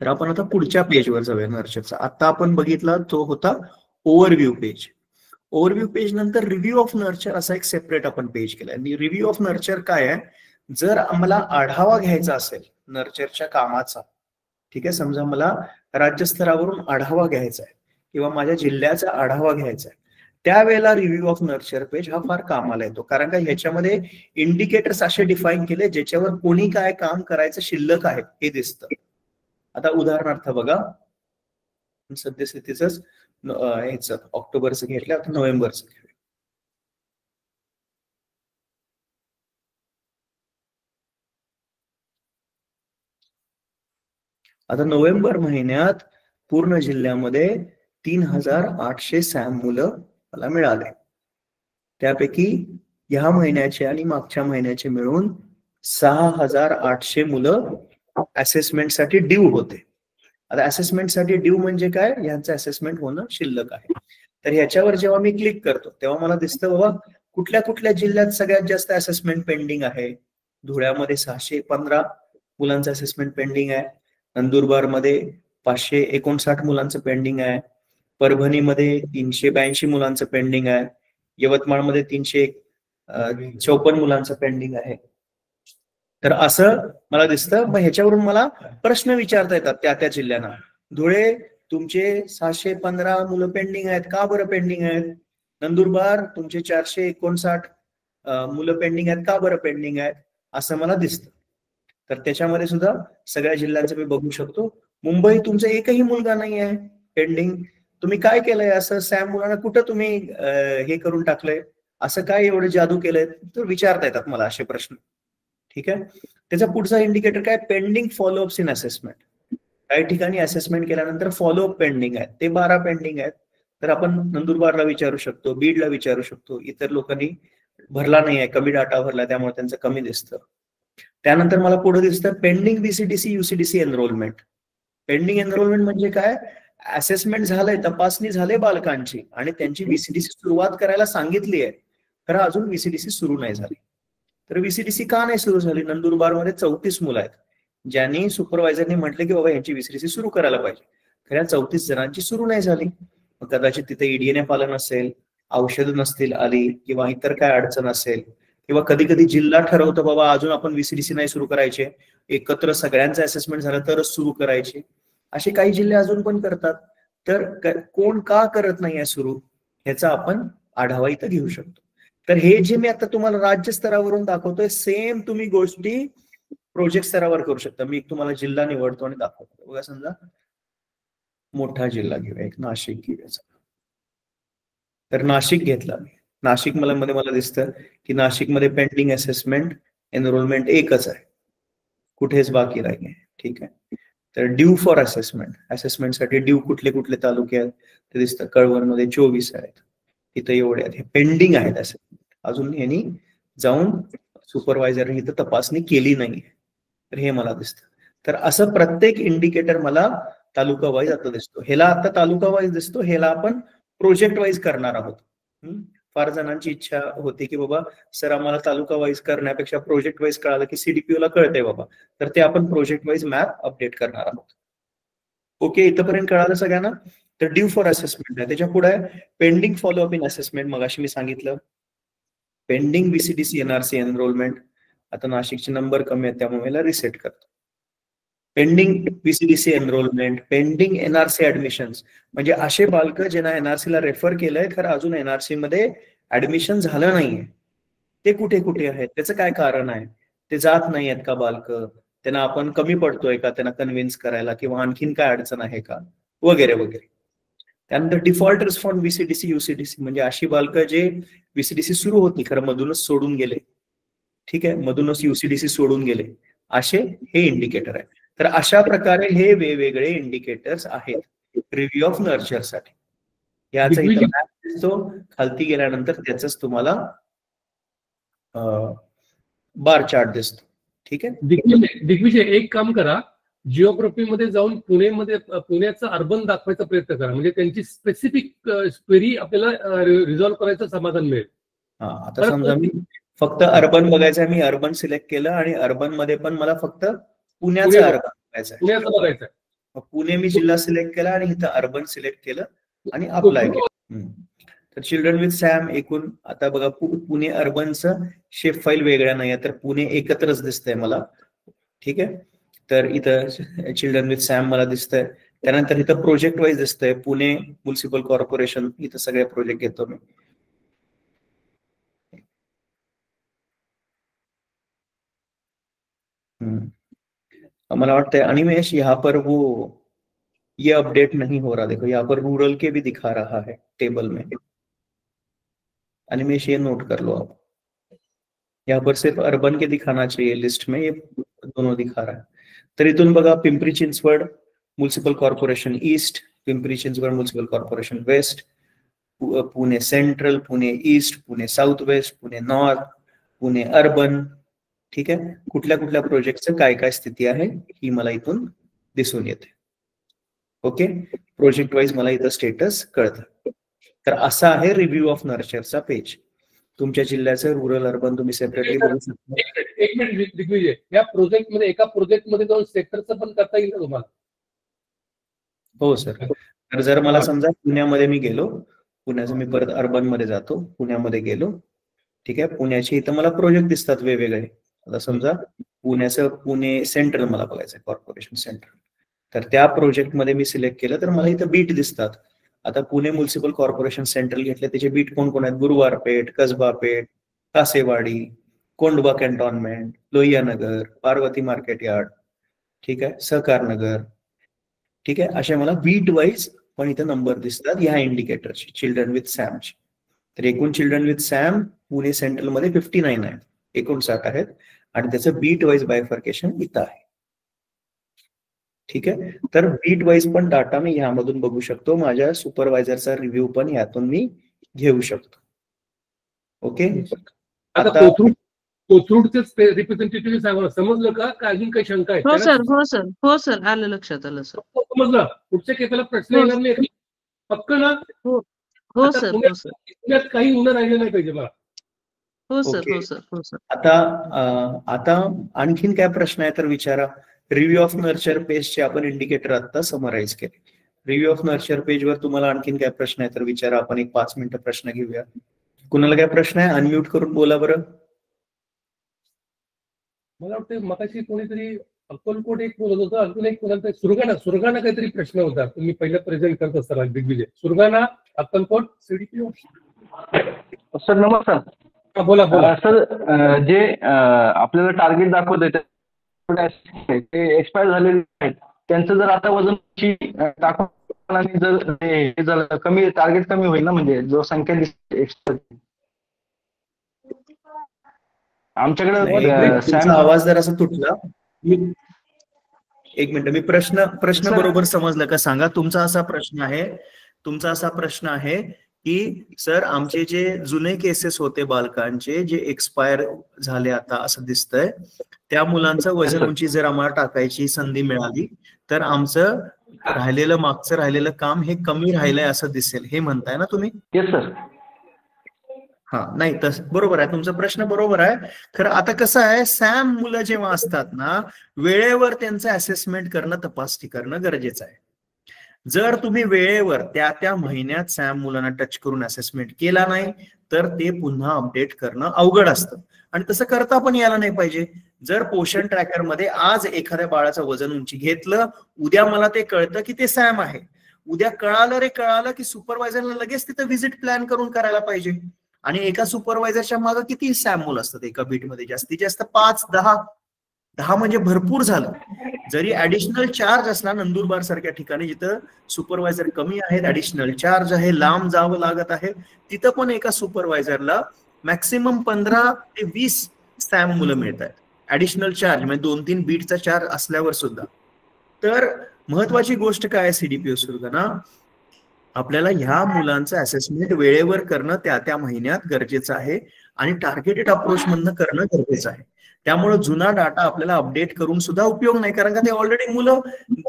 तर आपण आता पुढच्या पेजवर जाऊया नर्चरचा. आता आपण बघितला तो होता ओव्हरव्ह्यू पेज. ओव्हरव्ह्यू पेज नंतर रिव्ह्यू ऑफ नर्चर असा एक सेपरेट आपण पेज केलाय. आणि रिव्ह्यू ऑफ नर्चर काय आहे, जर आम्हाला आढावा घ्यायचा असेल नर्चरच्या कामाचा, ठीक आहे, समजा मला राज्यस्तरावरून आढावा घ्यायचा आहे किंवा माझ्या जिल्ह्याचा आढावा घ्यायचा आहे, त्यावेळेला रिव्ह्यू ऑफ नर्चर पेज हा फार कामाला येतो. कारण का ह्याच्यामध्ये इंडिकेटर्स असे डिफाईन केले ज्याच्यावर कोणी काय काम करायचं शिल्लक आहे हे दिसतं. आता उदाहरणार्थ बघा, सद्यस्थितीच ह्याच ऑक्टोबरचं घेतलं, आता नोव्हेंबरचं घेऊया. आता नोव्हेंबर महिन्यात पूर्ण जिल्ह्यामध्ये 3800 सॅम मुलं मला मिळाले. त्यापैकी ह्या महिन्याचे आणि मागच्या महिन्याचे मिळून 6800 मुलं असेसमेंटसाठी ड्यू होते. आता असेसमेंटसाठी ड्यू म्हणजे काय, यांचं असेसमेंट होणं शिल्लक आहे. तर ह्याच्यावर जेव्हा मी क्लिक करतो तेव्हा मला दिसतं बाबा कुठल्या कुठल्या जिल्ह्यात सगळ्यात जास्त असेसमेंट पेंडिंग आहे. धुळ्यामध्ये 615 मुलांचं असेसमेंट पेंडिंग आहे. नंदुरबारमध्ये 559 मुलांचं पेंडिंग आहे. परभणीमध्ये 382 मुलांचं पेंडिंग आहे. यवतमाळमध्ये 354 मुलांचं पेंडिंग आहे. तर असं मला दिसतं. मग ह्याच्यावरून मला प्रश्न विचारता येतात त्या त्या जिल्ह्यांना. धुळे तुमचे 615 मुलं पेंडिंग आहेत, का बरं पेंडिंग आहेत? नंदुरबार तुमचे 459 मुलं पेंडिंग आहेत, का बरं पेंडिंग आहेत? असं मला दिसतं. तर त्याच्यामध्ये सुद्धा सगळ्या जिल्ह्यांचं मी बघू शकतो. मुंबई तुमचा एकही मुलगा नाही आहे पेंडिंग, तुम्ही काय केलंय असं? सॅम मुलांना कुठं तुम्ही हे करून टाकलंय, असं काय एवढं जादू केलंय? तर विचारता येतात मला असे प्रश्न. ठीक आहे. त्याचा पुढचा इंडिकेटर काय, पेंडिंग फॉलोअप्स इन असेसमेंट. काही ठिकाणी असेसमेंट केल्यानंतर फॉलोअप पेंडिंग आहेत, ते 12 पेंडिंग आहेत. तर आपण नंदुरबारला विचारू शकतो, बीडला विचारू शकतो, इतर लोकांनी भरला नाही आहे, कमी डाटा भरला त्यामुळे त्यांचं कमी दिसतं. त्यानंतर मला पुढे दिसतं पेंडिंग बीसीडीसी युसीडीसी एनरोलमेंट. पेंडिंग एनरोलमेंट म्हणजे काय, असेसमेंट झालंय, तपासणी झाले बालकांची आणि त्यांची बीसीडीसी सुरुवात करायला सांगितली आहे, खरं अजून बीसीडीसी सुरू नाही झाली. तर बीसीडीसी का नाही सुरू झाली? नंदुरबारमध्ये 34 मुलं आहेत ज्यांनी सुपरवायझरने म्हटले की बाबा यांची बीसीडीसी सुरू करायला पाहिजे, खऱ्या 34 जणांची सुरू नाही झाली. कदाचित तिथे ईडीएनए पालन असेल, औषधं नसतील आली, किंवा इतर काय अडचण असेल, किंवा कधी कधी जिल्हा ठरवतो बाबा अजून आपण बीसीडीसी नाही सुरू करायचे, एकत्र सगळ्यांचं असेसमेंट झालं तरच सुरू करायचे. असे काही जिल्हे अजून पण करतात. तर कोण का करत नाहीये सुरू ह्याचा आपण आढावा इथं घेऊ शकतो. तर हे जे मी आता तुम्हाला राज्य स्तरावरून दाखवतोय, सेम तुम्ही गोष्टी प्रोजेक्ट स्तरावर करू शकता. मी तुम्हाला जिल्हा निवडतो आणि दाखवतो. बघा, समजा मोठा जिल्हा घेऊया, एक नाशिक घेऊया. तर नाशिक घेतला मी. नाशिक मध्ये मला दिसतं की नाशिकमध्ये पेंडिंग असेसमेंट एनरोलमेंट एकच आहे, कुठेच बाकी नाही. ठीक आहे. तर ड्यू फॉर असेसमेंटसाठी ड्यू कुठले कुठले तालुके आहेत ते दिसतं. कळवणमध्ये 24 आहेत, इथं एवढे आहेत. हे पेंडिंग आहेत असेसमेंट, अजून यांनी जाऊन सुपरवायझरने इथं तपासणी केली नाही. तर हे मला दिसतं. तर असं प्रत्येक इंडिकेटर मला तालुका वाईज आता दिसतो. ह्याला आता तालुका वाईज दिसतो, ह्याला आपण प्रोजेक्ट वाईज करणार आहोत. फार जणांची इच्छा होती की बाबा सर आम्हाला तालुका वाईज करण्यापेक्षा प्रोजेक्ट वाईज कळालं की सीडीपीओ ला कळतंय बाबा, तर ते आपण प्रोजेक्ट वाईज मॅप अपडेट करणार आहोत. ओके, इथपर्यंत कळालं सगळ्यांना? तर ड्यू फॉर असेसमेंट आहे. त्याच्या पुढे पेंडिंग फॉलोअप इन असेसमेंट, मगाशी मी सांगितलं. पेंडिंग बीसीडीसी एनआरसी एनरोलमेंट, आता नाशिकचे नंबर कमी आहेत त्यामुळे रिसेट करतो. Pending BCDC enrollment, pending NRC admissions, म्हणजे असे बालक ज्यांना एनआरसी ला रेफर केलंय खरं अजून एनआरसी मध्ये ऍडमिशन झालं नाहीये, ते कुठे कुठे आहेत, त्याचं काय कारण आहे? ते जात नाही आहेत का बालक? त्यांना आपण कमी पडतोय का त्यांना कन्व्हिन्स करायला, किंवा आणखीन काय अडचण आहे का, वगैरे वगैरे. त्यानंतर डिफॉल्ट रिस्पॉन्स बीसीडीसी युसीडीसी, म्हणजे अशी बालक जे बीसीडीसी सुरू होती खरं मधूनच सोडून गेले. ठीक आहे, मधूनच युसीडीसी सोडून गेले, असे हे इंडिकेटर आहे. तर अशा प्रकारे हे वेगवेगळे इंडिकेटर्स आहेत रिव्ह्यू ऑफ नर्चर साठी. याचा इथं मॅप दिसतो, खालती गेल्यानंतर त्याच तुम्हाला बार चार्ट दिसतो. ठीक आहे. दिग्विजय एक काम करा, जिओग्राफी मध्ये जाऊन पुण्याचं अर्बन दाखवायचा प्रयत्न करा, म्हणजे त्यांची स्पेसिफिक क्वेरी आपल्याला रिझॉल्व्ह करायचं समाधान मिळेल. आता समजा मी फक्त अर्बन बघायचं, मी अर्बन सिलेक्ट केलं आणि अर्बन मध्ये पण मला फक्त पुण्याचं अर्बन बघायचं. पुणे मी जिल्हा सिलेक्ट केला आणि इथं अर्बन सिलेक्ट केलं आणि अप्लाय केलं. तर चिल्ड्रन विथ सॅम एकूण आता बघा पुणे अर्बनचं शेप फाईल वेगळ्या नाही तर पुणे एकत्रच दिसतंय मला. ठीक आहे, तर इथं चिल्ड्रन विथ सॅम मला दिसतंय. त्यानंतर इथं प्रोजेक्ट वाईज दिसतंय पुणे म्युनिसिपल कॉर्पोरेशन, इथं सगळे प्रोजेक्ट घेतो मी. मला वाटतंय अनिमेश यहाँ पर वो ये अपडेट नहीं हो रहा, देखो यहाँ पर रूरल के भी दिखा रहा है टेबल में. अनिमेश ये नोट कर लो आप, यहाँ पर सिर्फ अर्बन के दिखाना चाहिए लिस्ट में, ये दोनों दिखा रहा है. तर इथून बघा Pimpri Chinchwad municipal corporation east, Pimpri Chinchwad municipal corporation west, Pune central, Pune east, Pune south west, Pune north, Pune urban. ठीक आहे, कुठल्या कुठल्या प्रोजेक्टचं काय काय स्थिती आहे ही मला इथून दिसून येते. ओके, प्रोजेक्ट वाईज मला इथं स्टेटस कळतं. तर असा आहे रिव्ह्यू ऑफ नर्चरचा पेज. तुमच्या जिल्ह्याचं रुरल अर्बन तुम्ही सेपरेटली बघू शकता. एक मिनिट दिग्विजय, या प्रोजेक्ट मध्ये एका प्रोजेक्ट मध्ये जाऊन सेक्टरचं पण करता येईल का तुम्हाला? हो सर. तर जर मला समजा पुण्यामध्ये मी गेलो, पुण्याचं मी परत अर्बन मध्ये जातो, पुण्यामध्ये गेलो. ठीक आहे, पुण्याचे इथं मला प्रोजेक्ट दिसतात वेगवेगळे. आता समजा पुण्याचं पुणे सेंट्रल मला बघायचं आहे, कॉर्पोरेशन सेंट्रल. तर त्या प्रोजेक्ट मध्ये मी सिलेक्ट केलं तर मला इथं बीट दिसतात. आता पुणे म्युनिसिपल कॉर्पोरेशन सेंट्रल घेतले, त्याचे बीट कोण कोण आहेत? गुरुवारपेठ, Kasba Peth, Kasewadi, Kondhwa cantonment, Lohianagar, Parvati market yard. ठीक आहे, सहकार नगर. ठीक आहे, अशा मला बीट वाईज पण इथं नंबर दिसतात ह्या इंडिकेटरचे चिल्ड्रन विथ सॅमचे. तर एकूण children with Sam Pune central मध्ये 59 आहेत, 59 आहेत आणि त्याचं बीट वाईज बायफर्केशन इथं आहे. ठीक आहे, तर बीट वाईज पण डाटा मी ह्यामधून बघू शकतो. माझ्या सुपरवायझरचा रिव्ह्यू पण यातून मी घेऊ शकतो. ओके, आता कोथरूडचे रिप्रेझेंटेटिव्ह सांगा, समजलं का अजून काही शंका आहे? हो सर, हो सर, हो सर, आलं लक्षात, आलं सर. समजलं, पुढच्या केसाला प्रश्न येणार नाही पक्क ना? हो सर, हो सर. पुण्यात काही उन्हा राहिलं नाही पाहिजे मला. हो सर, हो सर, हो सर. आता आणखीन काय प्रश्न आहे तर विचारा. रिव्ह्यू ऑफ नर्चर पेजचे आपण इंडिकेटर आता समराईज केले. रिव्ह्यू ऑफ नर्चर पेजवर तुम्हाला आणखीन काय प्रश्न आहे तर विचारा. आपण एक 5 मिनिटं प्रश्न घेऊया. कुणाला काय प्रश्न आहे? अनम्यूट करून बोला बरं. मला वाटतं मगाशी कोणीतरी अक्कलकोट एक बोलत होतं, अजून एक कोणाला सुरगाणा काहीतरी प्रश्न होता. तुम्ही पहिला प्रेझेंट करत असताना दिग्विजय. सुरगाणा, अक्कलकोट, सीडीपीओ. सर नमस्कार. बोला बोला सर. जे आपल्याला टार्गेट दाखवत ते एक्सपायर झालेले आहेत, त्यांचं जर आता वजन दाखवताना जर हे झालं कमी, टार्गेट कमी होईल ना, म्हणजे जो संख्या दिसते एक्स्ट्रा. आमच्याकडे आवाज जर असा तुटला. एक मिनिट, मी प्रश्न बरोबर समजलं का सांगा. तुमचा असा प्रश्न आहे की सर आमचे जे जुने केसेस होते बालकांचे जे एक्सपायर झाले आता असं दिसतंय, त्या मुलांचं वजन उंची जर आम्हाला टाकायची संधी मिळाली तर आमचं मागचं राहिलेलं काम हे कमी राहिलंय असं दिसेल, हे म्हणताय ना तुम्ही? Yes sir. हा, नाही तसं बरोबर आहे, तुमचा प्रश्न बरोबर आहे. खरं आता कसं आहे, सॅम मुलं जेव्हा असतात ना, वेळेवर त्यांचं असेसमेंट करणं, तपासणी करणं गरजेचं आहे. जर तुम्ही वेळेवर त्या महिन्यात सॅम मुलांना टच करून असेसमेंट केला नाही तर ते पुन्हा अपडेट करणं अवघड असतं आणि तसं करता पण यायला नाही पाहिजे. जर पोषण ट्रॅकर मध्ये आज एखाद्या बाळाचं वजन उंची घेतलं, उद्या मला ते कळतं की ते सॅम आहे, उद्या कळालं की सुपरवायझरला लगेच तिथं व्हिजिट प्लॅन करून करायला पाहिजे. आणि एका सुपरवायझरच्या मागे किती सॅम मुलं असतात एका बीटमध्ये? जास्तीत जास्त 5-10 म्हणजे भरपूर झालं. जरी ऍडिशनल चार्ज असला, नंदुरबार सारख्या ठिकाणी जिथं सुपरवायझर कमी आहेत, ऍडिशनल चार्ज आहे, लांब जावं लागत आहे, तिथं पण एका सुपरवायझरला मॅक्सिमम 15 ते 20 सॅम मुलं मिळत आहेत ऍडिशनल चार्ज, म्हणजे 2-3 बीटचा चार्ज असल्यावर सुद्धा. तर महत्वाची गोष्ट काय आहे सीडीपीओ सुरगाणा, आपल्याला ह्या मुलांचं असेसमेंट वेळेवर करणं त्या महिन्यात गरजेचं आहे आणि टार्गेटेड अप्रोच मधनं करणं गरजेचं आहे. त्यामुळे जुना डाटा आपल्याला अपडेट करून सुद्धा उपयोग नाही, कारण का ते ऑलरेडी मुलं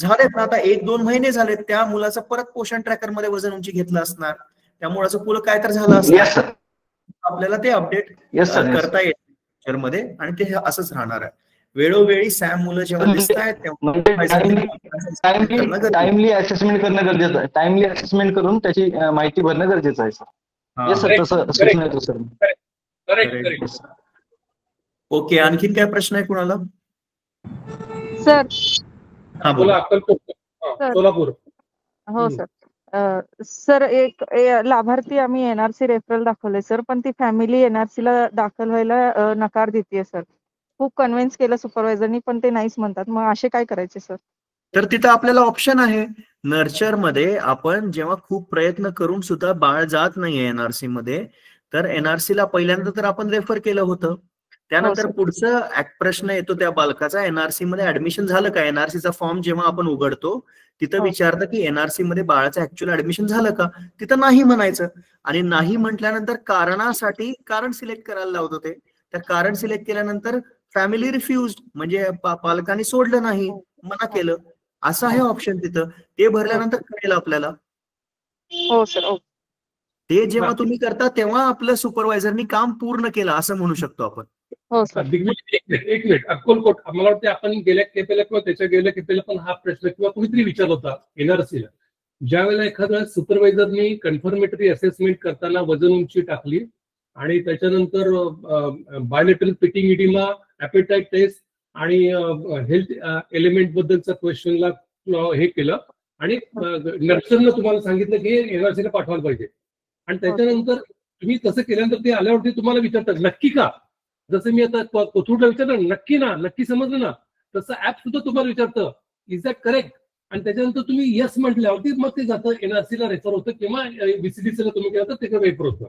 झालेत ना, आता 1-2 महिने झालेत, त्या मुलाचं परत पोषण ट्रॅकर मध्ये वजन उंची घेतलं असणार, त्या मुलाचं पुढं काय तर झालं असणार, आपल्याला ते अपडेट करता येईल मध्ये आणि ते असंच राहणार आहे. वेळोवेळी सॅम मुलं जेव्हा दिसत आहेत टाइमली असेसमेंट करणं गरजेचं आहे. टाइमली असेसमेंट करून त्याची माहिती भरणं गरजेचं आहे सर. येस सर, तसं सूचना येतो सर. ओके, आणखीन काय प्रश्न आहे कुणाला? सर हा बोला. सोलापूर. हो सर. सर एक लाभार्थी आम्ही एनआरसी रेफरल दाखवले सर, पण ती फॅमिली एनआरसी ला दाखल व्हायला नकार देते सर. खूप कन्व्हिन्स केलं सुपरवायझरनी, पण ते नाहीच म्हणतात. मग असे काय करायचे सर? तर तिथं आपल्याला ऑप्शन आहे नर्चर मध्ये. आपण जेव्हा खूप प्रयत्न करून सुद्धा बाळ जात नाहीये एनआरसी मध्ये, तर एनआरसी ला पहिल्यांदा तर आपण रेफर केलं होतं. त्यानंतर पुढचं प्रश्न येतो त्या बालकाचा, एनआरसी मध्ये ऍडमिशन झालं का? एनआरसीचा फॉर्म जेव्हा आपण उघडतो तिथं विचारतं की एनआरसी मध्ये बाळाचं ऍक्च्युअल ऍडमिशन झालं का? तिथं नाही म्हणायचं. आणि नाही म्हटल्यानंतर कारणासाठी कारण सिलेक्ट करायला लावत होते. तर कारण सिलेक्ट केल्यानंतर फॅमिली रिफ्युज, म्हणजे पालकांनी सोडलं नाही, मना केलं, असं आहे ऑप्शन तिथं. ते भरल्यानंतर कळेल आपल्याला. हो सर. ते जेव्हा तुम्ही करता तेव्हा आपलं सुपरवायझरनी काम पूर्ण केलं असं म्हणू शकतो आपण. हो सर. एक मिनिट अक्कलकोट, मला वाटतं आपण गेल्या खेपेला किंवा त्याच्या गेल्या खेपेला पण हा प्रश्न किंवा कुणीतरी विचारला होता एनआरसीला. ज्या वेळेला एखाद्या सुपरवायझरनी कन्फर्मेटरी असेसमेंट करताना वजन उंची टाकली आणि त्याच्यानंतर bilateral pitting oedema, appetite test आणि हेल्थ एलिमेंट बद्दलचा क्वेश्चनला हे केलं आणि नर्सरनं तुम्हाला सांगितलं की एनआरसीला पाठवायला पाहिजे. आणि त्याच्यानंतर तुम्ही तसं केल्यानंतर ते आल्यावरती तुम्हाला विचारतात नक्की का? जसं मी आता कोथरूडला विचारलं नक्की ना, नक्की समजलं ना, तसं ऍप सुद्धा तुम्हाला विचारतं इज दॅट करेक्ट? आणि त्याच्यानंतर तुम्ही येस म्हटल्यावरती मग ते जातं एनआरसीला रेफर होतं किंवा बीसीडीसीला तुम्ही केलं तर ते रेफर होतं.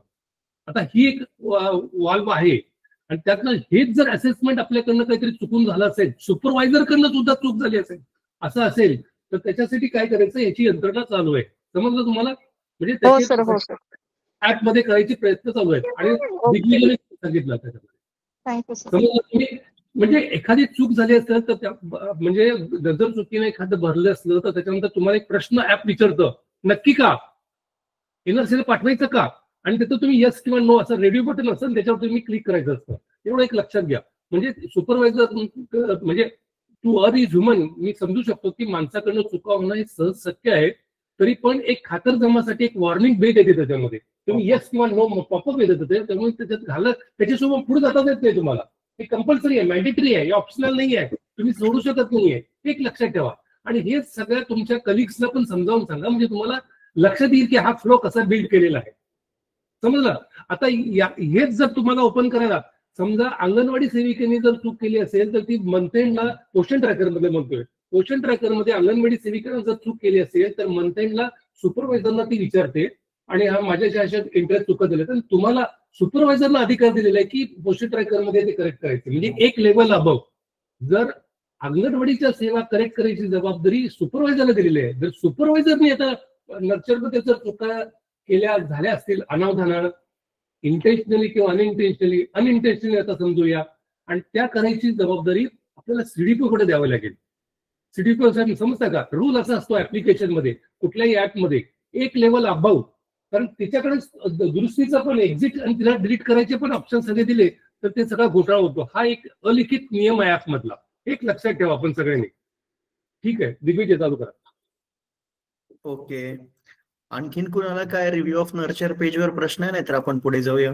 आता ही एक वाल्व आहे. आणि त्यातनं हेच जर असेसमेंट आपल्याकडनं काहीतरी चुकून झालं असेल, सुपरवायझर कडनं सुद्धा चूक झाली असेल, असं असेल तर त्याच्यासाठी काय करायचं याची यंत्रणा चालू आहे. समजलं तुम्हाला? म्हणजे ऍप मध्ये करायचे प्रयत्न चालू आहेत आणि दिग्विजयने सांगितलं त्याच्यामध्ये. समजलं तुम्ही? म्हणजे एखादी चूक झाली असेल तर म्हणजे जर चुकीने एखादं भरलं असलं तर त्याच्यानंतर तुम्हाला एक प्रश्न ऍप विचारतं नक्की का? एनआरसीला पाठवायचं का? आणि त्याचं तुम्ही येस किंवा नो असं रेडिओ बटन असेल त्याच्यावर तुम्ही क्लिक करायचं असतं. एवढं एक लक्षात घ्या. म्हणजे सुपरवायझर म्हणजे टू अर इज ह्युमन, मी समजू शकतो की माणसाकडनं चुका होणं हे सहज शक्य आहे. तरी पण एक खातरजमासाठी एक वॉर्निंग बेल येते त्याच्यामध्ये. तुम्ही येस किंवा नो पॉपअप येत होते, त्यामुळे त्याच्यात घालत त्याच्यासोबत पुढे जाताच येत नाही तुम्हाला. हे कंपल्सरी आहे, मॅन्डेटरी आहे, हे ऑप्शनल नाही आहे, तुम्ही सोडू शकत नाहीये. एक लक्षात ठेवा. आणि हे सगळ्या तुमच्या कलिग्सला पण समजावून सांगा, म्हणजे तुम्हाला लक्षात येईल की हा फ्लो कसा बिल्ड केलेला आहे. समजलं? आता हेच जर तुम्हाला ओपन करायला, समजा अंगणवाडी सेविकेने जर चूक केली असेल तर ती मंथ एंडला पोषण ट्रॅकर मध्ये म्हणतोय, पोषण ट्रॅकर मध्ये अंगणवाडी सेविकेने जर चूक केली असेल तर मंथ एंडला सुपरवायझरला ती विचारते आणि हा माझ्या अशा इंटरेस्ट चुका दिले तर तुम्हाला सुपरवायझरला अधिकार दिलेला आहे की पोषण ट्रॅकर मध्ये ते करेक्ट करायचे. म्हणजे एक लेवल अबव. जर अंगणवाडीच्या सेवा करेक्ट करायची जबाबदारी सुपरवायझरला दिलेली आहे, जर सुपरवायझरने आता नर्चरमध्ये जर चुका केल्या झाल्या असतील अनावधानानं, इंटेन्शनली किंवा अनइंटेन्शनली आता समजूया, आणि त्या करायची जबाबदारी आपल्याला सीडीपी कडे द्यावी लागेल. सीडीपी समजता का? रूल असा असतो ऍप्लिकेशन मध्ये कुठल्याही ऍपमध्ये एक लेवल अबाव, कारण तिच्याकडे दुरुस्तीचा पण एक्झिट आणि तिला डिलीट करायचे पण ऑप्शन सगळे दिले तर ते सगळा घोटाळा होतो. हा एक अलिखित नियम आहे ऍप मधला. एक लक्षात ठेवा आपण सगळ्यांनी. ठीक आहे, दिग्विजय चालू करा. ओके, आणखीन कुणाला काय रिव्ह्यू ऑफ नर्चर पेजवर प्रश्न आहे? नाही तर आपण पुढे जाऊया.